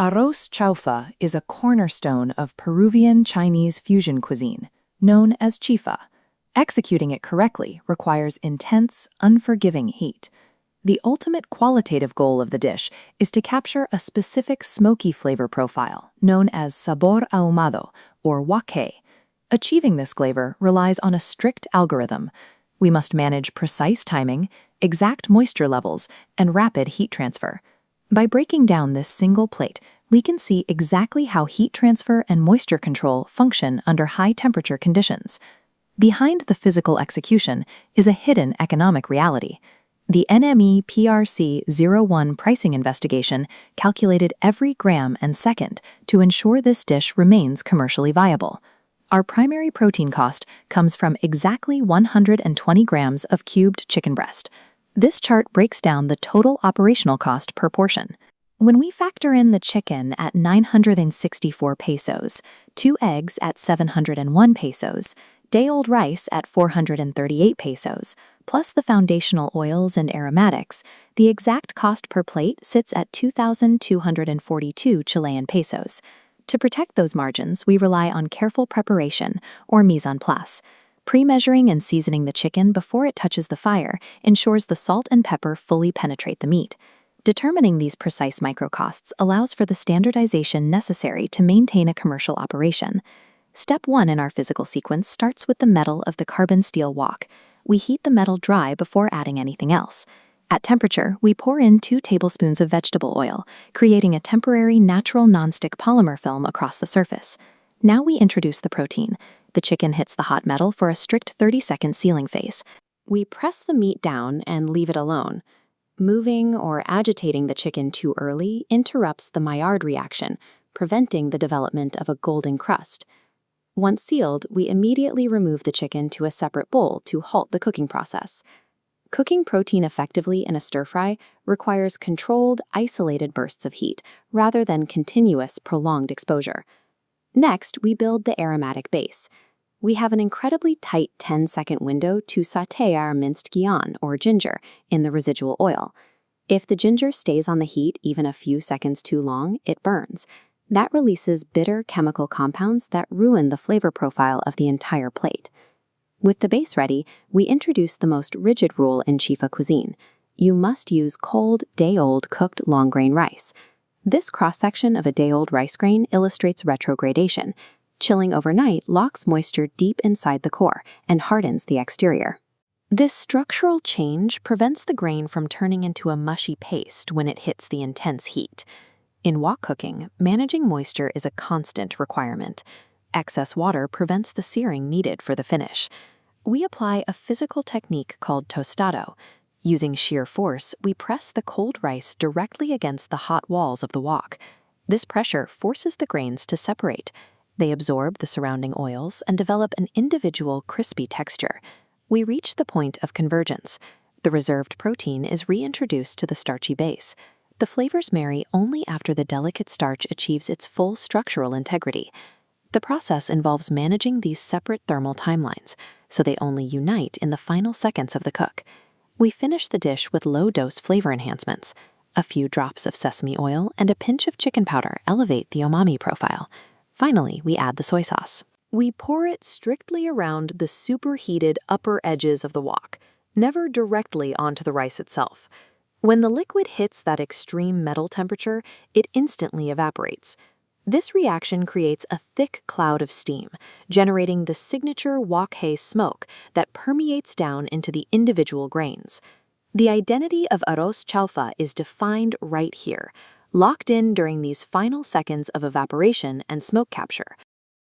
Arroz Chaufa is a cornerstone of Peruvian Chinese fusion cuisine, known as chifa. Executing it correctly requires intense, unforgiving heat. The ultimate qualitative goal of the dish is to capture a specific smoky flavor profile, known as sabor ahumado, or wok. Achieving this flavor relies on a strict algorithm. We must manage precise timing, exact moisture levels, and rapid heat transfer. By breaking down this single plate, we can see exactly how heat transfer and moisture control function under high-temperature conditions. Behind the physical execution is a hidden economic reality. The NME PRC-01 pricing investigation calculated every gram and second to ensure this dish remains commercially viable. Our primary protein cost comes from exactly 120 grams of cubed chicken breast. This chart breaks down the total operational cost per portion. When we factor in the chicken at 964 pesos, 2 eggs at 701 pesos, day-old rice at 438 pesos, plus the foundational oils and aromatics, the exact cost per plate sits at 2,242 Chilean pesos. To protect those margins, we rely on careful preparation, or mise en place. Pre-measuring and seasoning the chicken before it touches the fire ensures the salt and pepper fully penetrate the meat. Determining these precise micro-costs allows for the standardization necessary to maintain a commercial operation. Step 1 in our physical sequence starts with the metal of the carbon steel wok. We heat the metal dry before adding anything else. At temperature, we pour in 2 tablespoons of vegetable oil, creating a temporary natural nonstick polymer film across the surface. Now we introduce the protein. The chicken hits the hot metal for a strict 30-second sealing phase. We press the meat down and leave it alone. Moving or agitating the chicken too early interrupts the Maillard reaction, preventing the development of a golden crust. Once sealed, we immediately remove the chicken to a separate bowl to halt the cooking process. Cooking protein effectively in a stir-fry requires controlled, isolated bursts of heat, rather than continuous, prolonged exposure. Next, we build the aromatic base. We have an incredibly tight 10-second window to sauté our minced guion, or ginger, in the residual oil. If the ginger stays on the heat even a few seconds too long, it burns. That releases bitter chemical compounds that ruin the flavor profile of the entire plate. With the base ready, we introduce the most rigid rule in Chifa cuisine. You must use cold, day-old cooked long-grain rice. This cross-section of a day-old rice grain illustrates retrogradation. Chilling overnight locks moisture deep inside the core and hardens the exterior. This structural change prevents the grain from turning into a mushy paste when it hits the intense heat. In wok cooking, managing moisture is a constant requirement. Excess water prevents the searing needed for the finish. We apply a physical technique called tostado. Using sheer force, we press the cold rice directly against the hot walls of the wok. This pressure forces the grains to separate. They absorb the surrounding oils and develop an individual crispy texture. We reach the point of convergence. The reserved protein is reintroduced to the starchy base. The flavors marry only after the delicate starch achieves its full structural integrity. The process involves managing these separate thermal timelines, so they only unite in the final seconds of the cook. We finish the dish with low-dose flavor enhancements. A few drops of sesame oil and a pinch of chicken powder elevate the umami profile. Finally, we add the soy sauce. We pour it strictly around the superheated upper edges of the wok, never directly onto the rice itself. When the liquid hits that extreme metal temperature, it instantly evaporates. This reaction creates a thick cloud of steam, generating the signature wok smoke that permeates down into the individual grains. The identity of Arroz Chaufa is defined right here, locked in during these final seconds of evaporation and smoke capture.